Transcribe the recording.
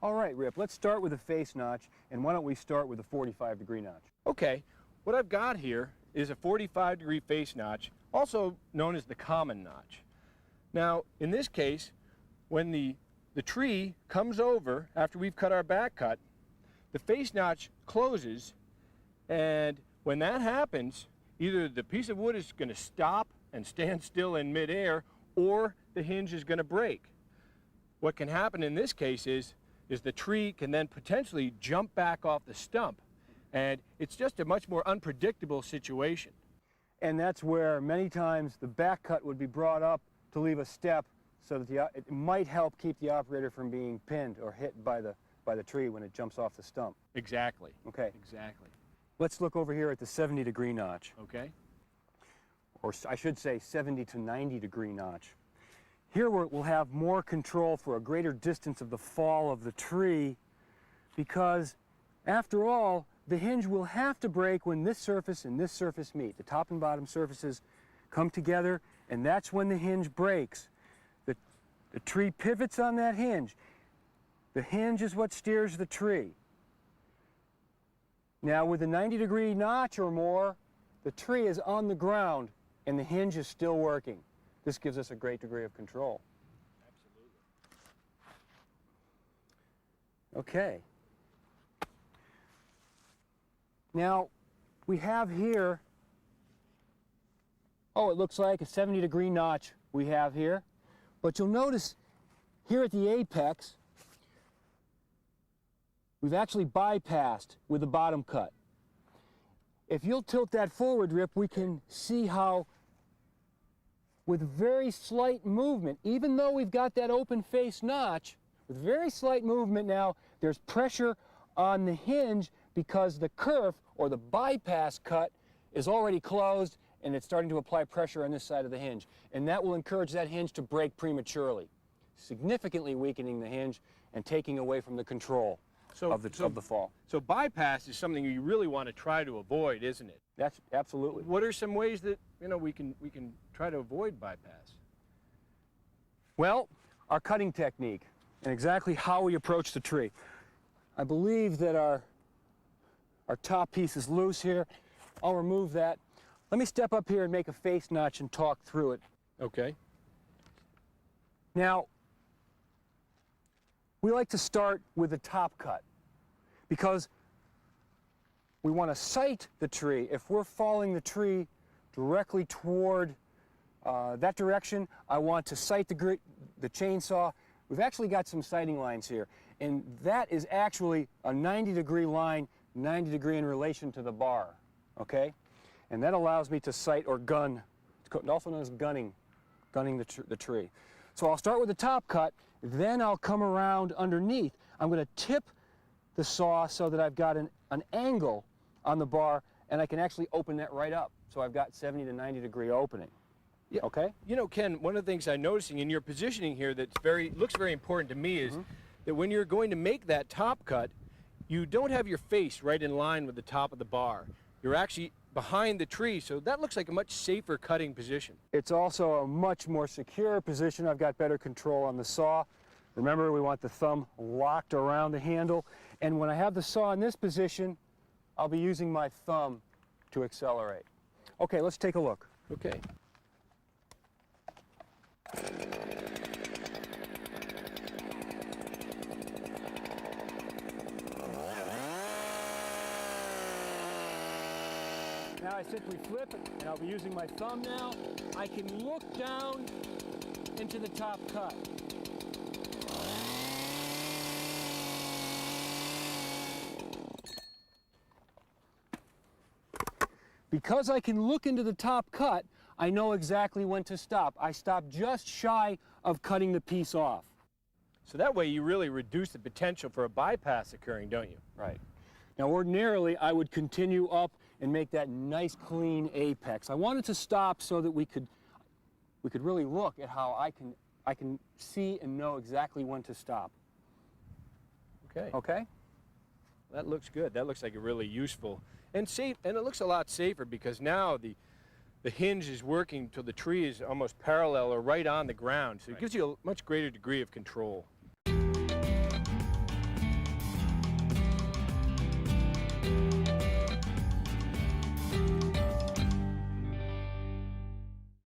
All right, Rip, let's start with a face notch, and why don't we start with a 45-degree notch? Okay, what I've got here is a 45-degree face notch, also known as the common notch. Now, in this case, when the tree comes over after we've cut our back cut, the face notch closes, and when that happens, either the piece of wood is going to stop and stand still in midair, or the hinge is going to break. What can happen in this case is the tree can then potentially jump back off the stump, and it's just a much more unpredictable situation. And that's where many times the back cut would be brought up to leave a step so that it might help keep the operator from being pinned or hit by the tree when it jumps off the stump. Exactly. Okay. Exactly. Let's look over here at the 70-degree notch. Okay. Or I should say 70 to 90-degree notch. Here we'll have more control for a greater distance of the fall of the tree, because after all, the hinge will have to break when this surface and this surface meet. The top and bottom surfaces come together, and that's when the hinge breaks. The tree pivots on that hinge. The hinge is what steers the tree. Now, with a 90-degree notch or more, the tree is on the ground and the hinge is still working. This gives us a great degree of control. Absolutely. Okay. Now, we have here, it looks like a 70-degree notch we have here. But you'll notice here at the apex, we've actually bypassed with the bottom cut. If you'll tilt that forward, Rip, we can see how with very slight movement, even though we've got that open face notch, with very slight movement now, there's pressure on the hinge because the kerf, or the bypass cut, is already closed and it's starting to apply pressure on this side of the hinge. And that will encourage that hinge to break prematurely, significantly weakening the hinge and taking away from the control of the fall. So bypass is something you really want to try to avoid, isn't it? That's absolutely. What are some ways that we can try to avoid bypass? Well, our cutting technique and exactly how we approach the tree. I believe that our top piece is loose here. I'll remove that. Let me step up here and make a face notch and talk through it. Okay. Now, we like to start with the top cut because we want to sight the tree. If we're following the tree directly toward that direction, I want to sight the chainsaw. We've actually got some sighting lines here, and that is actually a 90-degree line, 90 degree in relation to the bar, okay? And that allows me to sight or gun, also known as gunning the tree. So I'll start with the top cut, then I'll come around underneath. I'm going to tip the saw so that I've got an angle on the bar, and I can actually open that right up. So I've got 70 to 90 degree opening. Yeah. Okay? You know, Ken, one of the things I'm noticing in your positioning here that looks very important to me is that when you're going to make that top cut, you don't have your face right in line with the top of the bar. You're actually behind the tree, so that looks like a much safer cutting position. It's also a much more secure position. I've got better control on the saw. Remember, we want the thumb locked around the handle, and when I have the saw in this position, I'll be using my thumb to accelerate. Okay, let's take a look. Okay. Now I simply flip it, and I'll be using my thumb now. I can look down into the top cut. Because I can look into the top cut, I know exactly when to stop. I stop just shy of cutting the piece off. So that way you really reduce the potential for a bypass occurring, don't you? Right. Now ordinarily I would continue up and make that nice clean apex. I wanted to stop so that we could really look at how I can see and know exactly when to stop. Okay. Okay? That looks good. That looks like a really useful and safe, and it looks a lot safer because now the hinge is working till the tree is almost parallel or right on the ground, so it gives you a much greater degree of control.